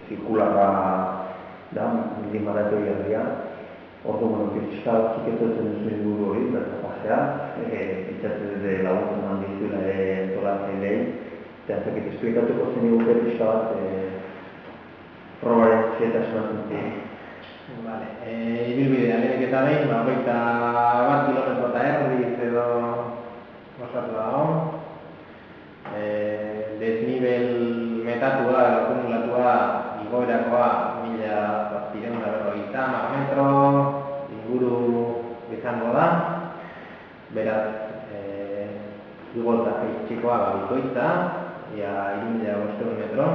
zirkularra da, maratoi herria. Orduan, pixka batzuk etortzen duzu inguru hori, bertapasea, pitzatzen dute laguntzen handizuela ere entolatzailei, eta ezakit esplikatuko zen iguke pixka bat probaren zietasunatzen zen. Vale, ibilbidea lehenik eta behin, 21 kilometro eta erdiz edo osatu dago. Desnivel metatua edo akumulatua igoerakoa 1750 metro inguru izango da. Beraz, igolta jaitsikoa bikoitza, ia 3500 metro.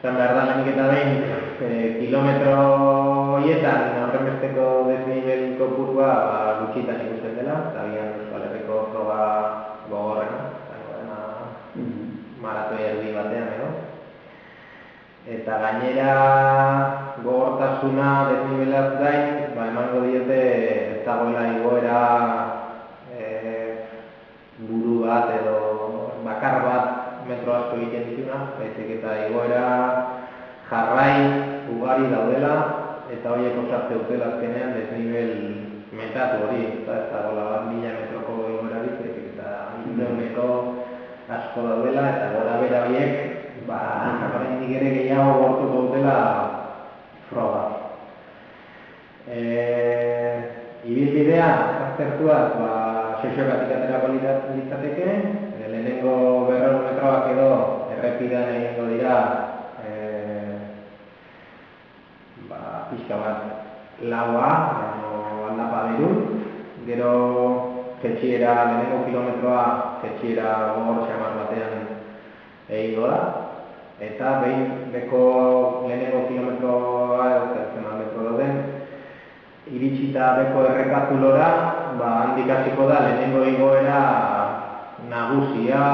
Esan behar da lehenik eta behin, kilometro horietan horrenbesteko desnivel kopurua gutxitan ikusten dela, eta bian Euskal Herriko froga gogorrena, maratoi erdi batean edo. Eta gainera gogortasuna desnivelaz gain, emango diote ez dagoela igoera buru bat edo bakar bat metro asko egiten dituna, baizik eta igoera jarrai ugari daudela, eta horiek osatze dutela azkenean desnivel metatu hori, eta ez dagoela 1000 metroko igoera bizik, eta indeuneko asko daudela, eta gora bera horiek, oraindik ere gehiago gortuko dutela froga. Ibilbidea, aztertuaz, soixokatik aterako litzateke, lehenengo 200 metroak edo errepidean egingo dira pixka bat laua, aldapa berun, gero jetxiera, lehenengo kilometroa jetxiera gogor xamar batean egingo da, eta behin beko lehenengo kilometroa edo metro dauden, iritsita beko errekatulora, handik hasiko da lehenengo igoera nagusia,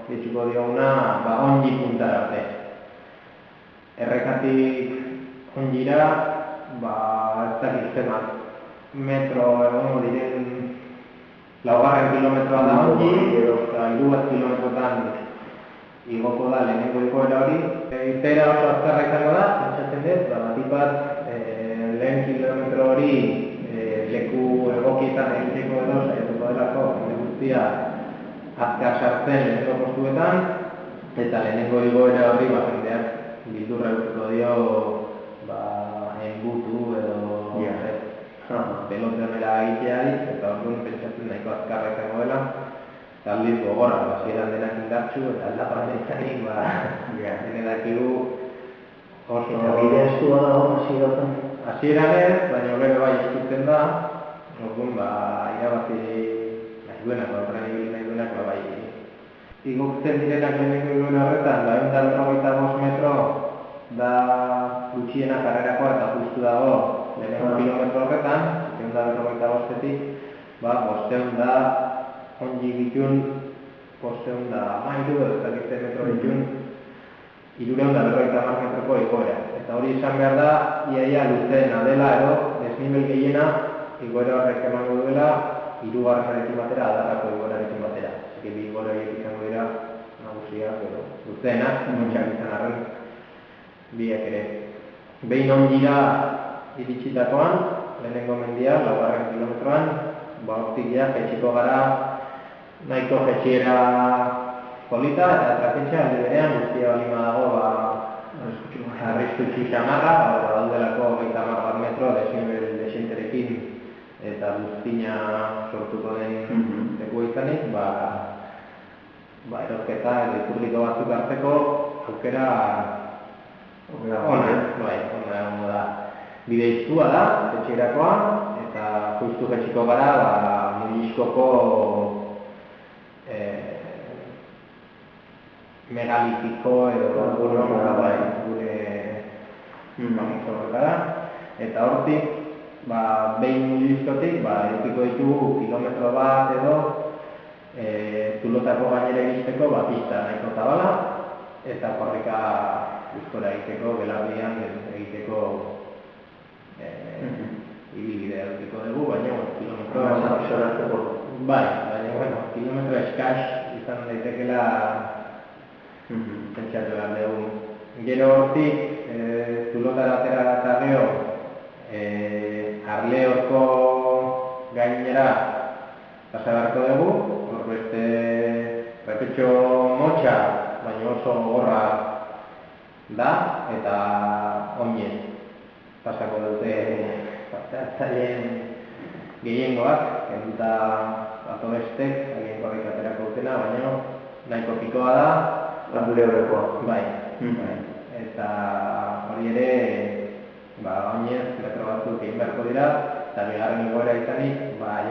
ditxuko dioguna, ongi puntara arte. Errekatik ongira, ez dakit zemat metro egongo diren laugarren kilometroa da ongi, edo 2 kilometrotan igoko da lehenengo igoera hori. Irteera oso azkarra izango da, pentsatzen dut, batipat lehen kilometro hori leku egokietan egiteko edo saiatuko delako guztia azkar sartzen lehenengo postuetan, eta lehenengo igoera hori jendeak bildurra eutuko dio enbutu edo pelotonera egiteari, eta orduan pentsatzen nahiko azkarra izango dela, eta aldiz gogorra, hasieran denak indartsu, eta aldapa denetik, denedakigu oso... Eta bide estua dago hasieran? Hasieran ez, baina gero bai eskuten da, orduan irabazi nahi duenak, horren ibili nahi duenak, bai igoktzen direnak lehenengo igoera horretan, 155 metro da gutxiena karrerakoa eta justu dago lehenengo kilometro horretan, 155-etik, 500 da ongi bitun, 500 da mairu, edo zakizte metro bitun, 350 metroko igoera. Eta hori izan behar da, iaia luzeena dela edo desnivel gehiena igoera horrek emango duela, 3. batera, adarrako igoerarekin batera. Zik, bi igoera horiek izango dira nagusiak edo luzeenak, montxak izan arren, biak ere. Behin ongira iritsitakoan, lehenengo mendia, 4. kilometroan, hortik ja, jetxiko gara, nahiko jetxiera polita eta traketxa alde berean, guztia balima dago, arriskutsu xamarra, daudelako 30 metro desnivel desenterekin eta guztina sortuko den leku izanik, erosketa edo ikurriko batzuk hartzeko aukera ona da. Bide iztua da, jetxierakoa, eta justu jetxiko gara, Muliskoko megalitiko edo gure horretara, eta hortik, behin Muliskotik, edukiko ditugu kilometro bat edo Zulotako gainera egiteko, pista nahiko zabala, eta korrika bizkora egiteko, belardian egiteko ibilbidea edukiko dugu, baina kilometro... Baina, kilometro eskaz izan daitekela pentsatu behar dugu Gero hortik, zulotara atera eta gero, Arleorko gainera pasa beharko dugu, hor beste repetxo motxa, baina oso gogorra da, eta oinez pasako dute parte-hartzaileen gehiengoak, kenduta atobestek, agien korrik aterako dutena, baina nahiko pikoa da. Arleorekoa. Bai. Eta hori ere, oinez metro batzuk egin beharko dira, eta bigarren igoera izanik,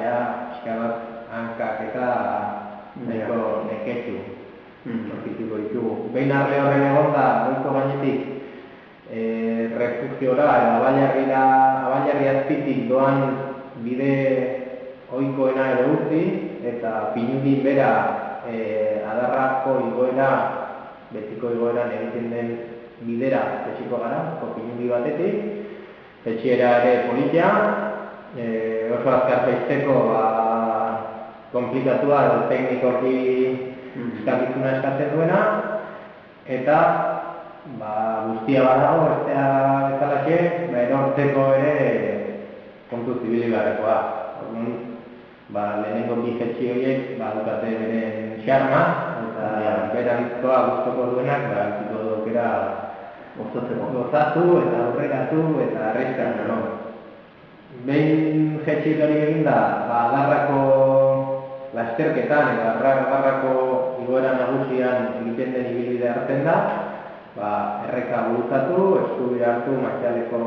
ja pixka bat hankak eta nahiko neketxu aurkituko ditugu. Behin Arleorren egon da, goiko gainetik, refugiora edo Abaillarri azpitik doan bide ohikoena edo utzi, eta Pinudin bera adarrako igoera, betiko igoeran egiten den bidera etxiko gara, Pinundi batetik, etxiera ere politia, oso azkar jaisteko komplikatua edo teknikoki eskakizuna eskatzen duena, eta guztia badago, bestea bezalaxe, erortzeko ere kontu zibili beharrekoa. Lehenengo bi jetxi horiek dukate beren xarma, eta berantzkoa guztoko duenak hartuko dukera gozatu eta aurreratu eta arrezkatu. Behin jetxi hori egin da, adarrako lasterketan eta adarrako igoera nagusian egiten den ibilbide hartzen da, erreka bultzatu, eskubira hartu Matxaleko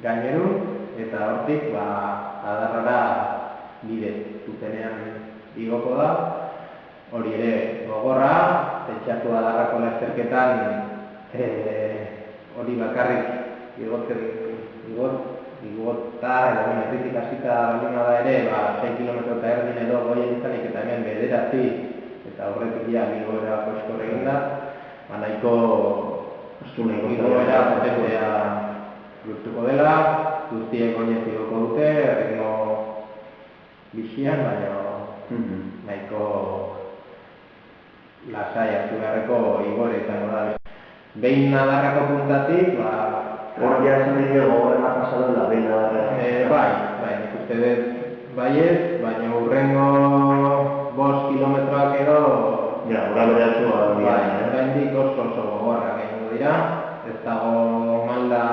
gainerun, eta hortik adarrara bide zuzenean igoko da. Hori ere gogorra, pentsatu adarrako lasterketan hori bakarrik igota edo erritik hasita balima da ere 6 kilometro eta erdin edo goien izanik eta hemen bederatzi eta horretik igoera koskor egin da, nahiko igoera potentea lortuko dela, guztiek oinez igoko dute, erritmo bizian, baina nahiko lasai hartu beharreko igore izango da. Behin adarrako puntatik, hor ja esan dira gogorrena pasadela, behin adarrako. Bai, nik uste dut baiez, baina hurrengo 5 kilometroak edo gora beratxua dira. Oraindik oso gogorrak egingo dira, ez dago malda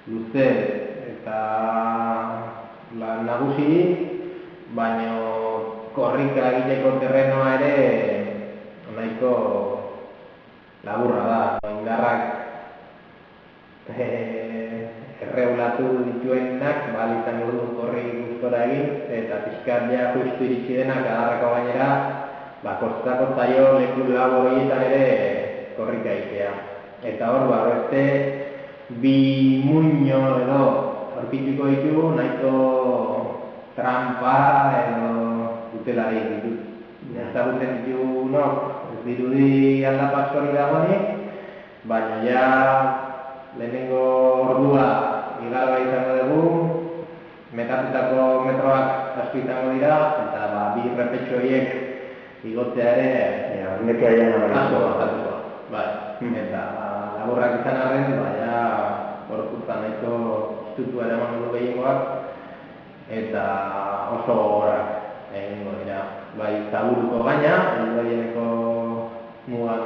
luze eta nagusirik, baina korrika egiteko terrenoa ere nahiko laburra da. Indarrak erregulatu dituenak izango du horri gustora egin, eta pixkat justu iritsi denak adarrako gainera kostako zaio leku labor horietan ere korrika egitea. Eta hor beste bi muino edo aurkituko ditugu nahiko trampa edo dutelarik ditut. Ezagutzen ditugunok ez dirudi aldapak hori dagoenik, baina lehenengo ordua igarra izango dugu, metatutako metroak asko izango dira, eta bi repetxo horiek igotzea ere asko bastatuko. Eta laburrak izan arren, gorputzan nahiko istutua eraman du gehiengoak, eta oso gogorak egingo dira. Zaburuko gaina, Eldoieneko mugan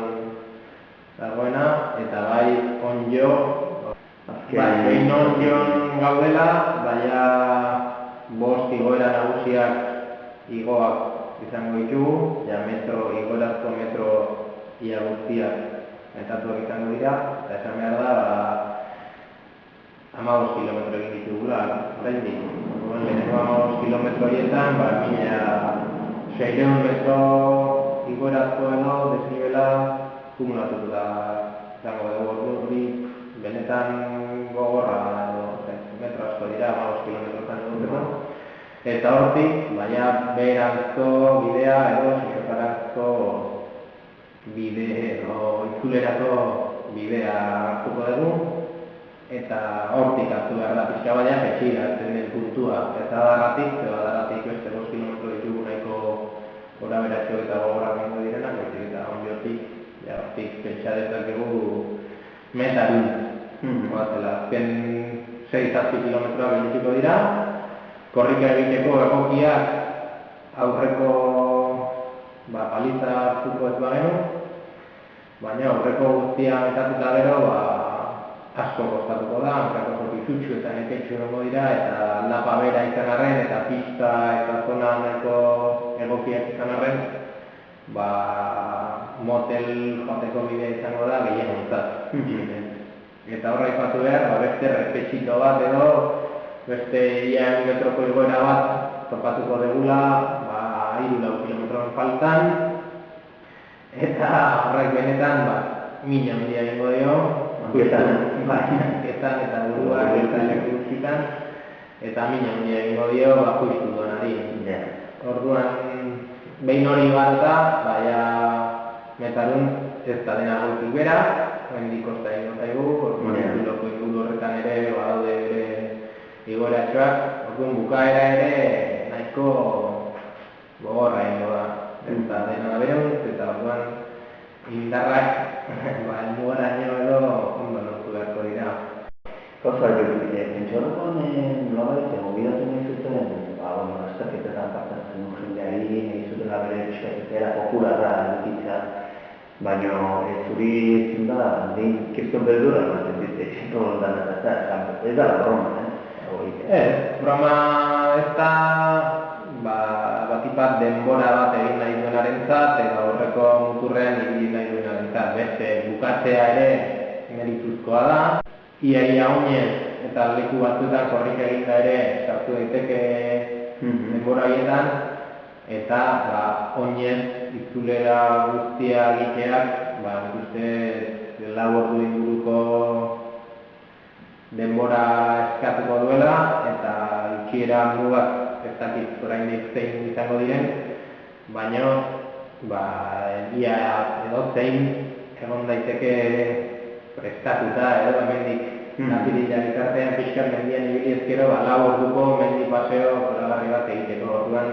dagoena, eta onjo, behin onjon gaudela, 5 igoera nagusiak igoak izango ditugu, igoerazko metro ia guztiak metatuak izango dira, eta esan behar da 15 kilometro egin ditugula, oraindik. Lehenengo 15 kilometro horietan, 600 metro igoerazko edo desnibela kumulatuko da izango dugu hori benetan gogorra edo metro asko dira, 15 kilometro izango duteko. Eta hortik, beheranzko bidea edo sixotarazko bide edo itzulerako bidea hartuko dugu, eta hortik hartu behar da pixka jetxira hartzen den puntua. Ez adarratik beste 5 kilometro ditugu nahiko gora beratxo eta gogorak egingo direnak, eta ondiotik hortik pentsa dezakegu metarun. Azken 6-7 kilometroa geldituko dira, korrika egiteko egokiak aurreko paliza hartuko ez bagenu, baina aurreko guztia metatuta gero asko kostatuko da, aurreko bizutxu eta neketxu egongo dira, eta aldapa bera izan arren, eta pista eta zona nahiko egokiak izan arren, motel joateko bidea izango da gehien ontzat. Eta horra ipatu behar, beste respetxito bat edo, beste ia metroko igoera bat topatuko degula, 3-4 kilometroen faltan, eta horrek benetan, mina handia egingo dio, Ketan eta buruak eta leku guztitan, eta mina handia egingo dio justu duanari. Orduan, behin hori garota, metarun ez da dena goitik bera, hendik kosta egingo zaigu, orduan inguru horretan ere badaude ere igoratxoak, orduan bukaera ere nahiko gogorra egingo da. Eta dena bereuntz, eta orduan indarrak helmugaraino edo ondo lortu beharko dira. Gauza pentsatukoan nolabait gobidatu nahi zuten, azterketetan partatzen duen jendeari nahi zutela bere pixkatetera popularra edukitzea, baina zuri ezin da, kriston berdura ematen dite, txintolondan eta ez da broma, broma ez da, batipat denbora bat egin nahi duenarentzat, eta horreko muturrean egin nahi duenarentzat. Beste bukatzea ere merituzkoa da. Ia oinez eta leku batzuetan korrika eginda ere sartu daiteke denbora horietan, eta oinez itzulera guztia egiteak, nik uste 4 ordu inguruko denbora eskatuko duela, eta itxiera mugak ez dakit oraindik zein izango diren, baina ia edozein egon daiteke prestatuta edo hemendik apirila bitartean pixkat mendian ibili ezkero 4 orduko mendi paseo zoragarri bat egiteko. Orduan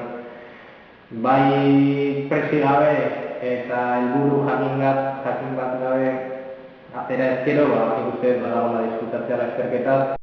bai presi gabe eta helburu jakin bat gabe atera ezkero, nik uste badagoela diskutatzea lasterketaz,